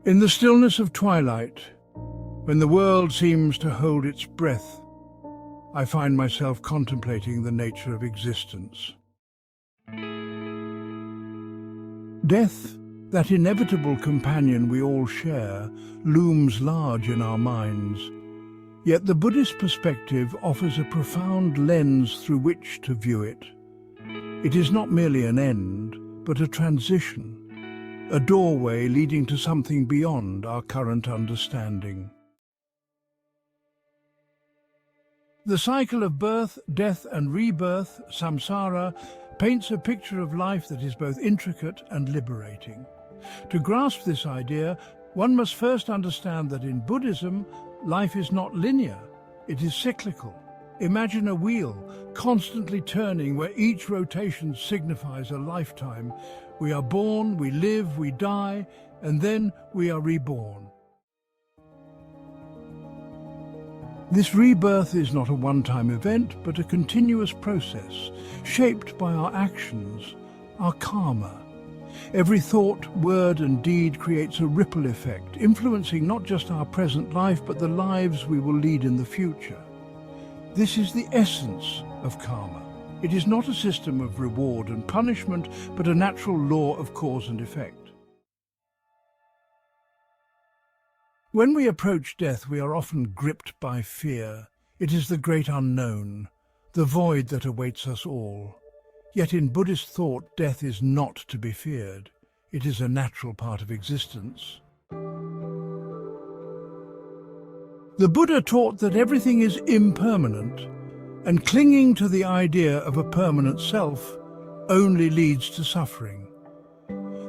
In the stillness of twilight, when the world seems to hold its breath, I find myself contemplating the nature of existence. Death, that inevitable companion we all share, looms large in our minds. Yet the Buddhist perspective offers a profound lens through which to view it. It is not merely an end, but a transition, a doorway leading to something beyond our current understanding. The cycle of birth, death and rebirth, samsara, paints a picture of life that is both intricate and liberating. To grasp this idea, one must first understand that in Buddhism, life is not linear, it is cyclical. Imagine a wheel constantly turning where each rotation signifies a lifetime. We are born, we live, we die, and then we are reborn. This rebirth is not a one-time event, but a continuous process, shaped by our actions, our karma. Every thought, word and deed creates a ripple effect, influencing not just our present life, but the lives we will lead in the future. This is the essence of karma. It is not a system of reward and punishment, but a natural law of cause and effect. When we approach death, we are often gripped by fear. It is the great unknown, the void that awaits us all. Yet in Buddhist thought, death is not to be feared. It is a natural part of existence. The Buddha taught that everything is impermanent, and clinging to the idea of a permanent self only leads to suffering.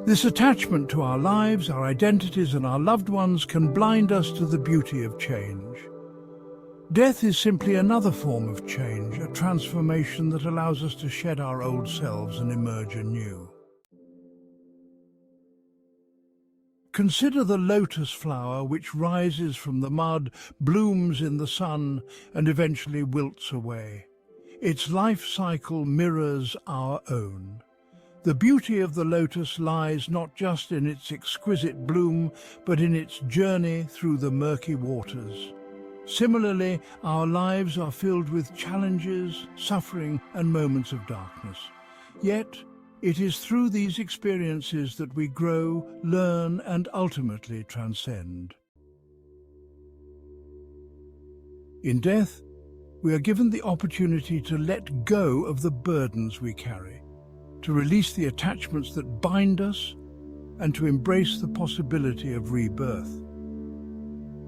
This attachment to our lives, our identities and our loved ones can blind us to the beauty of change. Death is simply another form of change, a transformation that allows us to shed our old selves and emerge anew. Consider the lotus flower which rises from the mud, blooms in the sun, and eventually wilts away. Its life cycle mirrors our own. The beauty of the lotus lies not just in its exquisite bloom, but in its journey through the murky waters. Similarly, our lives are filled with challenges, suffering, and moments of darkness. Yet, it is through these experiences that we grow, learn, and ultimately transcend. In death, we are given the opportunity to let go of the burdens we carry, to release the attachments that bind us, and to embrace the possibility of rebirth.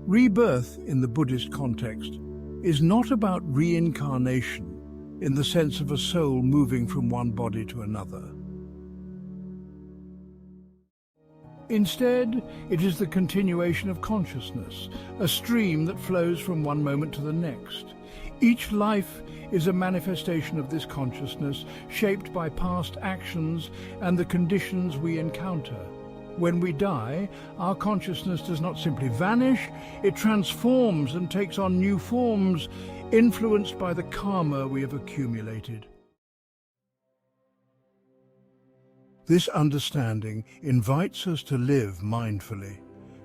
Rebirth, in the Buddhist context, is not about reincarnation in the sense of a soul moving from one body to another. Instead, it is the continuation of consciousness, a stream that flows from one moment to the next. Each life is a manifestation of this consciousness, shaped by past actions and the conditions we encounter. When we die, our consciousness does not simply vanish, it transforms and takes on new forms, influenced by the karma we have accumulated. This understanding invites us to live mindfully,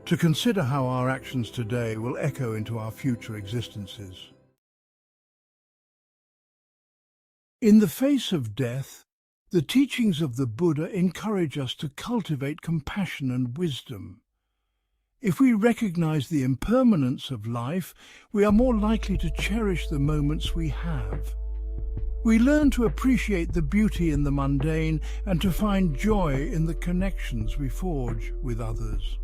to consider how our actions today will echo into our future existences. In the face of death, the teachings of the Buddha encourage us to cultivate compassion and wisdom. If we recognize the impermanence of life, we are more likely to cherish the moments we have. We learn to appreciate the beauty in the mundane and to find joy in the connections we forge with others.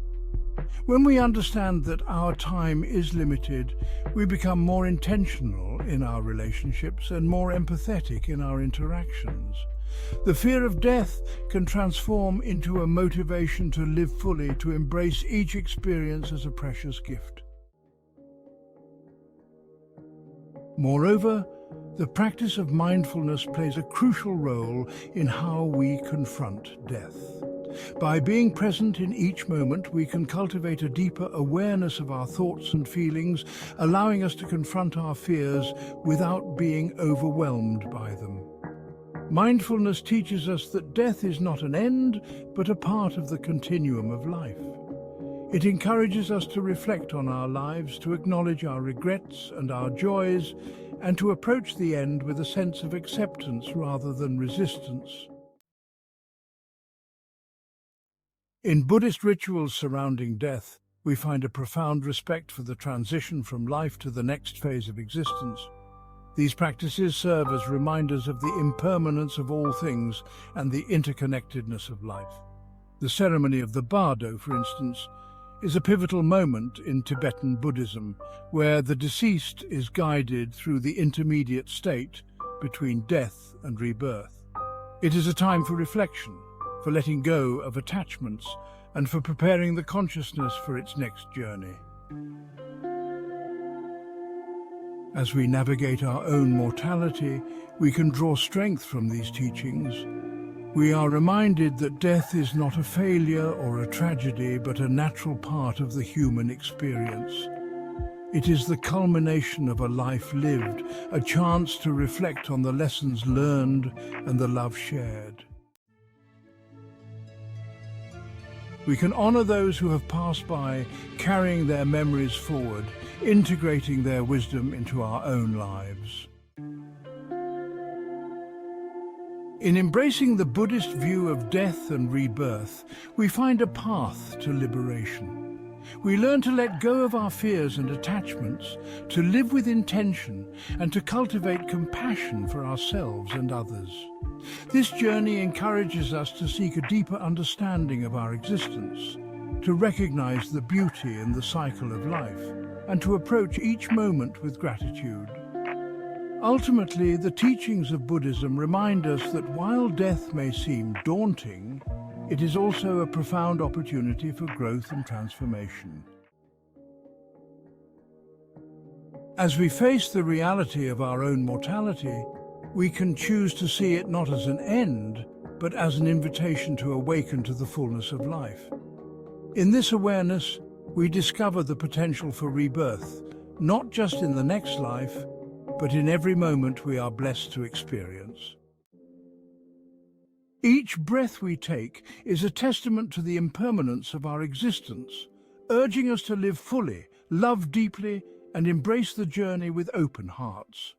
When we understand that our time is limited, we become more intentional in our relationships and more empathetic in our interactions. The fear of death can transform into a motivation to live fully, to embrace each experience as a precious gift. Moreover, the practice of mindfulness plays a crucial role in how we confront death. By being present in each moment, we can cultivate a deeper awareness of our thoughts and feelings, allowing us to confront our fears without being overwhelmed by them. Mindfulness teaches us that death is not an end, but a part of the continuum of life. It encourages us to reflect on our lives, to acknowledge our regrets and our joys, and to approach the end with a sense of acceptance rather than resistance. In Buddhist rituals surrounding death, we find a profound respect for the transition from life to the next phase of existence. These practices serve as reminders of the impermanence of all things and the interconnectedness of life. The ceremony of the bardo, for instance, is a pivotal moment in Tibetan Buddhism, where the deceased is guided through the intermediate state between death and rebirth. It is a time for reflection, for letting go of attachments, and for preparing the consciousness for its next journey. As we navigate our own mortality, we can draw strength from these teachings. We are reminded that death is not a failure or a tragedy, but a natural part of the human experience. It is the culmination of a life lived, a chance to reflect on the lessons learned and the love shared. We can honor those who have passed by, carrying their memories forward, integrating their wisdom into our own lives. In embracing the Buddhist view of death and rebirth, we find a path to liberation. We learn to let go of our fears and attachments, to live with intention, and to cultivate compassion for ourselves and others. This journey encourages us to seek a deeper understanding of our existence, to recognize the beauty in the cycle of life, and to approach each moment with gratitude. Ultimately, the teachings of Buddhism remind us that while death may seem daunting, it is also a profound opportunity for growth and transformation. As we face the reality of our own mortality, we can choose to see it not as an end, but as an invitation to awaken to the fullness of life. In this awareness, we discover the potential for rebirth, not just in the next life, but in every moment we are blessed to experience. Each breath we take is a testament to the impermanence of our existence, urging us to live fully, love deeply, and embrace the journey with open hearts.